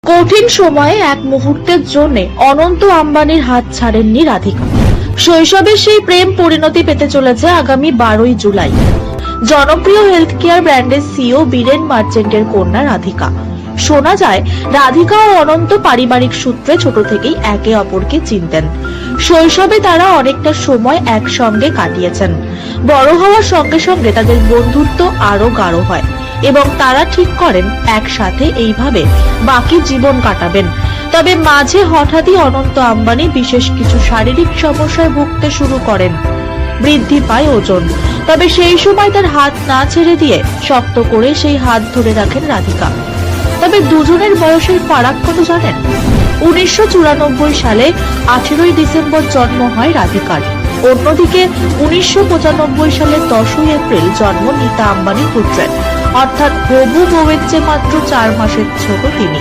কঠিন সময়ে এক মুহূর্তের জন্য অনন্ত আম্বানির হাত ছাড়েননি রাধিকা। শৈশবের সেই প্রেম পরিণতি পেতে চলেছে আগামী 12ই জুলাই। জনপ্রিয় হেলথ কেয়ার ব্র্যান্ডের সিইও বীরেন মার্চেন্টের কন্যা রাধিকা। শোনা যায় রাধিকা ও অনন্ত পারিবারিক সূত্রে ছোট থেকেই একে অপরকে চিনতেন। শৈশবে তারা অনেকটা সময় একসঙ্গে কাটিয়েছেন। বড় হওয়ার সঙ্গে সঙ্গে তাদের বন্ধুত্ব আরো গাঢ় হয় এবং তারা ঠিক করেন একসাথে এইভাবে বাকি জীবন কাটাবেন। তবে মাঝে হঠাৎই অনন্ত আম্বানি বিশেষ কিছু শারীরিক সমস্যায় ভুগতে শুরু করেন। বৃদ্ধি পায় ওজন। তবে সেই সময় তার হাত না ছেড়ে দিয়ে শক্ত করে সেই হাত ধরে রাখেন রাধিকা। তবে দুজনের বয়সের ফারাক কত জানেন? 1994 সালে 18ই ডিসেম্বর জন্ম হয় রাধিকার। অন্যদিকে 1995 সালের 10ই এপ্রিল জন্ম নীতা আম্বানি পুত্রের, অর্থাৎ হবু বউয়ের চেয়ে মাত্র 4 মাসের ছোট তিনি।